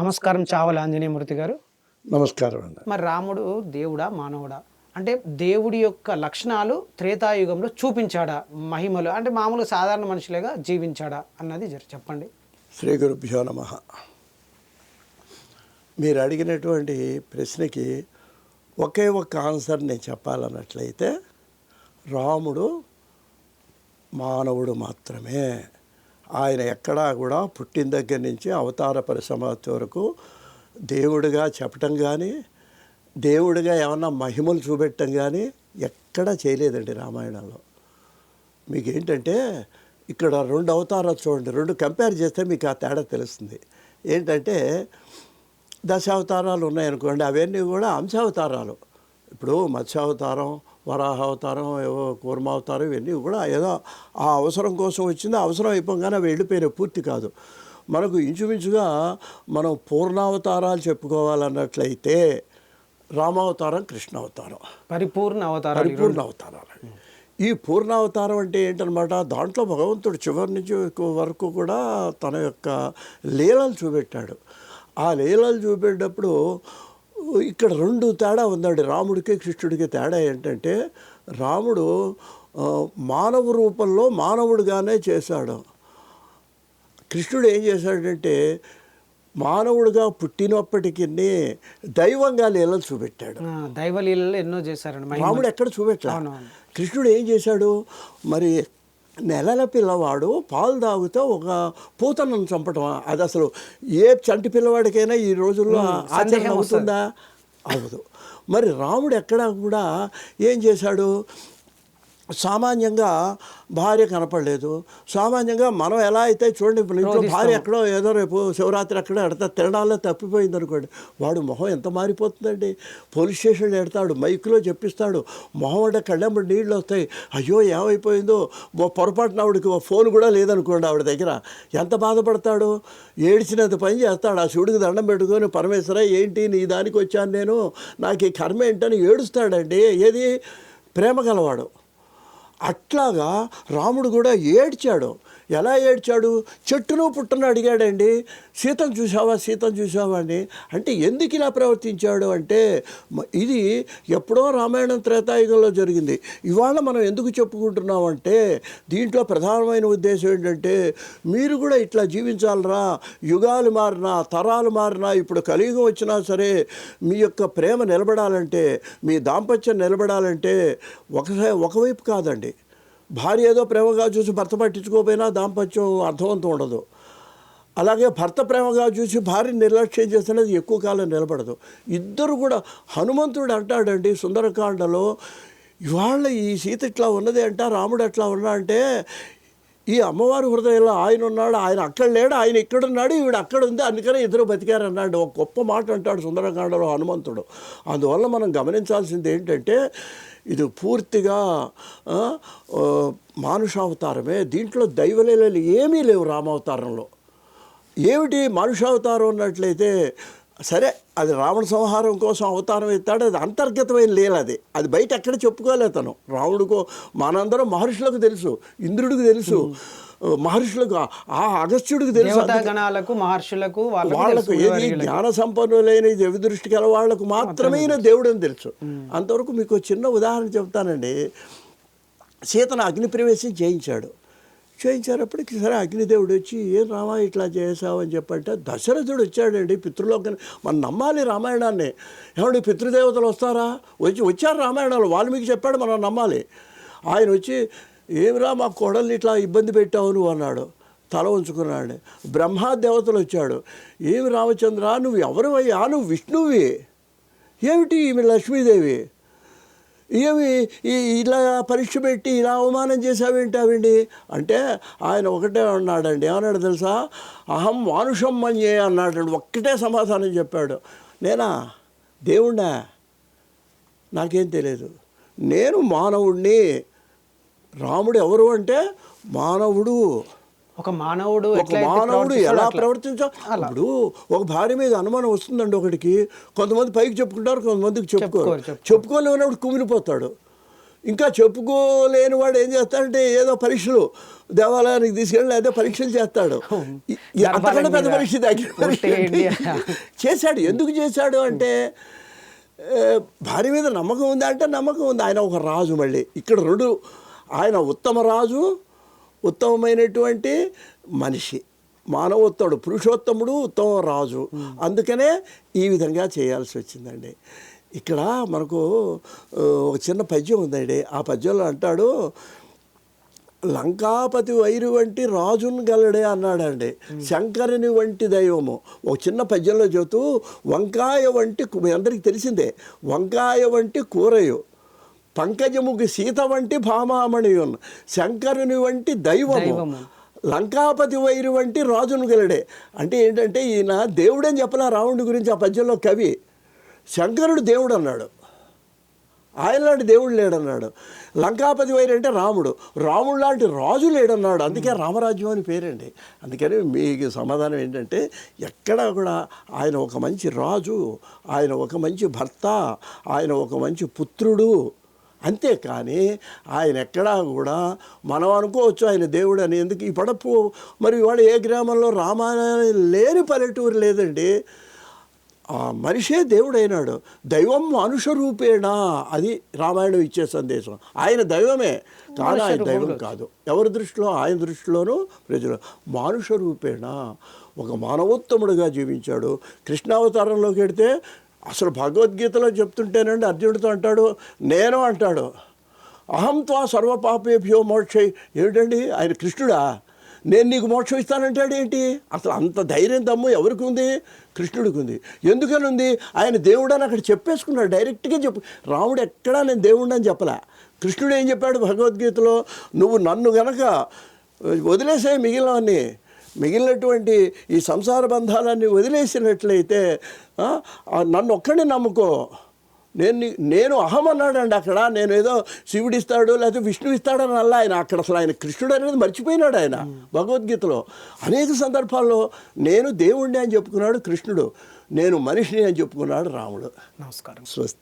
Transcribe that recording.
నమస్కారం చావల ఆంజనేయమూర్తి గారు. నమస్కారం అండి. మరి రాముడు దేవుడా మానవుడా? అంటే దేవుడి యొక్క లక్షణాలు త్రేతాయుగంలో చూపించాడా? మహిమలు అంటే మామూలు సాధారణ మనుషులేగా జీవించాడా అన్నది చెప్పండి. శ్రీ గురుభ్యో నమః. మీరు అడిగినటువంటి ప్రశ్నకి ఒకే ఒక్క ఆన్సర్ నేను చెప్పాలన్నట్లయితే రాముడు మానవుడు మాత్రమే. ఆయన ఎక్కడా కూడా పుట్టిన దగ్గర నుంచి అవతార పరిసమాప్తి వరకు దేవుడిగా చెప్పటం కానీ దేవుడిగా ఏమన్నా మహిమలు చూపెట్టడం కానీ ఎక్కడా చేయలేదండి రామాయణంలో. మీకు ఏంటంటే ఇక్కడ రెండు అవతారాలు చూడండి, రెండు కంపేర్ చేస్తే మీకు ఆ తేడా తెలుస్తుంది. ఏంటంటే దశావతారాలు ఉన్నాయనుకోండి, అవన్నీ కూడా అంశావతారాలు. ఇప్పుడు మత్స్యావతారం, వరాహావతారం, ఏవో కూర్మావతారం, ఇవన్నీ కూడా ఏదో ఆ అవసరం కోసం వచ్చింది, అవసరం అయిపోగానే అవి వెళ్ళిపోయినాయి, పూర్తి కాదు. మనకు ఇంచుమించుగా మనం పూర్ణావతారాలు చెప్పుకోవాలన్నట్లయితే రామావతారం, కృష్ణావతారం, పరిపూర్ణ అవతారాలు. ఈ పూర్ణావతారం అంటే ఏంటనమాట, దాంట్లో భగవంతుడు చివరి నుంచి వరకు కూడా తన యొక్క లీలలు చూపెట్టాడు. ఆ లీలలు చూపెట్టేటప్పుడు ఇక్కడ రెండు తేడా ఉందండి రాముడికి కృష్ణుడికి. తేడా ఏంటంటే రాముడు మానవ రూపంలో మానవుడిగానే చేశాడు. కృష్ణుడు ఏం చేశాడంటే మానవుడిగా పుట్టినప్పటికీ దైవంగా లీలలు చూపెట్టాడు. దైవ లీలలు ఎన్నో చేశారండి. రాముడు ఎక్కడ చూపెట్టాడు. కృష్ణుడు ఏం చేశాడు, మరి నెలల పిల్లవాడు పాలు తాగుతూ ఒక పూతనను చంపటం, అది అసలు ఏ చంటి పిల్లవాడికైనా ఈ రోజుల్లో ఆచరణ అవుతుందా? అవ్వదు. మరి రాముడు ఎక్కడా కూడా ఏం చేశాడు, సామాన్యంగా భార్య కనపడలేదు. సామాన్యంగా మనం ఎలా అయితే చూడండి, ఇంట్లో భార్య ఎక్కడో ఏదో రేపు శివరాత్రి ఎక్కడో ఎడతా తిరణాల్లో తప్పిపోయింది అనుకోండి, వాడు మొహం ఎంత మారిపోతుందండి. పోలీస్ స్టేషన్లో ఎడతాడు, మైకులో చెప్పిస్తాడు, మొహం అంటే కళ్ళెంబడి నీళ్ళు వస్తాయి. అయ్యో ఏమైపోయిందో, పొరపాటున ఆవిడకి ఫోన్ కూడా లేదనుకోండి ఆవిడ దగ్గర, ఎంత బాధపడతాడు. ఏడ్చినంత పని చేస్తాడు. ఆ శివుడికి దండం పెట్టుకొని, పరమేశ్వర ఏంటి నీ దానికి వచ్చాను నేను, నాకు ఈ కర్మ ఏంటని ఏడుస్తాడండి. ఏది ప్రేమ గలవాడు. అట్లాగా రాముడు కూడా ఏడ్చాడు. ఎలా ఏడ్చాడు, చెట్టును పుట్టను అడిగాడండి, సీతను చూసావా సీతను చూసావా అని. అంటే ఎందుకు ఇలా ప్రవర్తించాడు అంటే ఇది ఎప్పుడో రామాయణం త్రేతాయుగంలో జరిగింది. ఇవాళ మనం ఎందుకు చెప్పుకుంటున్నామంటే దీంట్లో ప్రధానమైన ఉద్దేశం ఏంటంటే మీరు కూడా ఇట్లా జీవించాలరా. యుగాలు మారినా, తరాలు మారినా, ఇప్పుడు కలియుగం వచ్చినా సరే మీ యొక్క ప్రేమ నిలబడాలంటే, మీ దాంపత్యం నిలబడాలంటే ఒకవైపు కాదండి. భార్య ఏదో ప్రేమగా చూసి భర్త పట్టించుకోకపోయినా దాంపత్యం అర్థవంతం ఉండదు. అలాగే భర్త ప్రేమగా చూసి భార్య నిర్లక్ష్యం చేస్తున్నది ఎక్కువ కాలం నిలబడదు. ఇద్దరు కూడా హనుమంతుడు అంటాడండి సుందరకాండలో, ఇవాళ ఈ సీత ఇట్లా ఉన్నది అంట, రాముడు అట్లా ఉన్నా అంటే ఈ అమ్మవారి హృదయంలో ఆయన ఉన్నాడు, ఆయన అక్కడ లేడు, ఆయన ఇక్కడున్నాడు, ఈవిడ అక్కడ ఉంది, అందుకనే ఇద్దరు బతికారన్నాడు. ఒక గొప్ప మాట అంటాడు సుందరకాండలో హనుమంతుడు. అందువల్ల మనం గమనించాల్సింది ఏంటంటే ఇది పూర్తిగా మానుషావతారమే. దీంట్లో దైవలీలలు ఏమీ లేవు రామావతారంలో. ఏమిటి మానుషావతారం అన్నట్లయితే సరే, అది రావణ సంహారం కోసం అవతారం ఎత్తాడు, అది అంతర్గతమైన లీల. అది బయట ఎక్కడ చెప్పుకోలేదు తను. రాముడికో మనందరం మహర్షులకు తెలుసు, ఇంద్రుడికి తెలుసు, మహర్షులకు, ఆ అగస్త్యుడికి తెలుసు, మహర్షులకు వాళ్ళకు ఏది జ్ఞాన సంపన్నులైన దివ్య దృష్టి గల వాళ్లకు మాత్రమే దేవుడు అని తెలుసు. అంతవరకు మీకు చిన్న ఉదాహరణ చెప్తానండి. సీతను అగ్ని ప్రవేశం చేయించారప్పటికి సరే అగ్నిదేవుడు వచ్చి ఏం రామా ఇట్లా చేసావు అని చెప్పంటే దశరథుడు వచ్చాడండి పితృలోకని. మనం నమ్మాలి రామాయణాన్ని. ఏమంటే పితృదేవతలు వస్తారా, వచ్చారు రామాయణాలు, వాల్మీకి చెప్పాడు, మనం నమ్మాలి. ఆయన వచ్చి ఏమిరా మా కోడల్ని ఇట్లా ఇబ్బంది పెట్టావు నువ్వు అన్నాడు. తల ఉంచుకున్నాడు. బ్రహ్మాదేవతలు వచ్చాడు, ఏమి రామచంద్ర నువ్వు ఎవరు అయ్యా, నువ్వు విష్ణువి, ఏమిటి ఈమె లక్ష్మీదేవి, ఏమి ఇలా పరీక్ష పెట్టి ఇలా అవమానం చేసావేంటావండి అంటే ఆయన ఒకటే అన్నాడండి. ఏమన్నాడు తెలుసా, అహం మానుషం మన్యే అన్నాడండి. ఒక్కటే సమాధానం చెప్పాడు. నేనా దేవుణ్ణా, నాకేం తెలియదు, నేను మానవుడిని. రాముడు ఎవరు అంటే మానవుడు. ఒక మానవుడు ఎలా ప్రవర్తించాలి. ఇప్పుడు ఒక భార్య మీద అనుమానం వస్తుందండి ఒకటికి, కొంతమంది పైకి చెప్పుకుంటారు, కొంతమందికి చెప్పుకోలేనప్పుడు కుమిలిపోతాడు. ఇంకా చెప్పుకోలేని వాడు ఏం చేస్తాడంటే ఏదో పరీక్షలు దేవాలయానికి తీసుకెళ్ళి అదే పరీక్షలు చేస్తాడు. అంతకంటే పెద్ద పరీక్ష చేశాడు. ఎందుకు చేశాడు అంటే భార్య మీద నమ్మకం ఉంది అంటే నమ్మకం ఉంది. ఆయన ఒక రాజు. మళ్ళీ ఇక్కడ రెండు, ఆయన ఉత్తమ రాజు, ఉత్తమమైనటువంటి మనిషి, మానవోత్తముడు, పురుషోత్తముడు, ఉత్తమ రాజు. అందుకనే ఈ విధంగా చేయాల్సి వచ్చిందండి. ఇక్కడ మనకు ఒక చిన్న పద్యం ఉందండి. ఆ పద్యంలో అంటాడు, లంకాపతి వైరు వంటి రాజును గలడే అన్నాడండి. శంకరుని వంటి దైవము. ఒక చిన్న పద్యంలో చెబుతూ, వంకాయ వంటి, మీ అందరికీ తెలిసిందే, వంకాయ వంటి కూరయు, పంకజముకి సీత వంటి భామామణియున్, శంకరుని వంటి దైవము, లంకాపతి వైరు వంటి రాజును గలడే. అంటే ఏంటంటే ఈయన దేవుడని చెప్పలా రావణుడి గురించి ఆ పద్యంలో కవి. శంకరుడు దేవుడు అన్నాడు, ఆయన లాంటి దేవుడు లేడన్నాడు. లంకాపతి వైరు అంటే రాముడు, రాముడు లాంటి రాజు లేడన్నాడు. అందుకే రామరాజ్యం అని పేరండి. అందుకని మీకు సమాధానం ఏంటంటే ఎక్కడా కూడా ఆయన ఒక మంచి రాజు, ఆయన ఒక మంచి భర్త, ఆయన ఒక మంచి పుత్రుడు. అంతేకాని ఆయన ఎక్కడా కూడా మనం అనుకోవచ్చు ఆయన దేవుడు అని. ఎందుకు ఈ పడపు మరి ఇవాళ ఏ గ్రామంలో రామాయణం లేని పల్లెటూరు లేదండి. ఆ మనిషే దేవుడైనాడు. దైవం మనుష రూపేణా, అది రామాయణం ఇచ్చే సందేశం. ఆయన దైవమే కానీ ఆయన దైవం కాదు. ఎవరి దృష్టిలో? ఆయన దృష్టిలోనూ ప్రజలు మానుష రూపేణ ఒక మానవోత్తముడుగా జీవించాడు. కృష్ణావతారంలోకి వెడితే అసలు భగవద్గీతలో చెప్తుంటేనండి అర్జునుడితో అంటాడు, నేను అంటాడు, అహం త్వా సర్వపాపేభ్యో మోక్షై. ఏమిటండి ఆయన కృష్ణుడా? నేను నీకు మోక్షం ఇస్తానంటాడు ఏంటి? అసలు అంత ధైర్యం దమ్ము ఎవరికి ఉంది? కృష్ణుడికి ఉంది. ఎందుకని ఉంది? ఆయన దేవుడు అని అక్కడ చెప్పేసుకున్నాడు, డైరెక్ట్గా చెప్పు. రాముడు ఎక్కడా నేను దేవుడు అని చెప్పలే. కృష్ణుడు ఏం చెప్పాడు భగవద్గీతలో? నువ్వు నన్ను గనక వదిలేసే మిగిలినటువంటి ఈ సంసార బంధాలన్నీ వదిలేసినట్లయితే నన్ను ఒక్కడిని నమ్ముకో, నేను అహం అన్నాడండి అక్కడ. నేను ఏదో శివుడు ఇస్తాడు లేకపోతే విష్ణువు ఇస్తాడని అలా ఆయన అక్కడ అసలు ఆయన కృష్ణుడు అనేది మర్చిపోయినాడు. ఆయన భగవద్గీతలో అనేక సందర్భాల్లో నేను దేవుణ్ణి అని చెప్పుకున్నాడు కృష్ణుడు, నేను మనిషిని అని చెప్పుకున్నాడు రాముడు. నమస్కారం. స్వస్తి.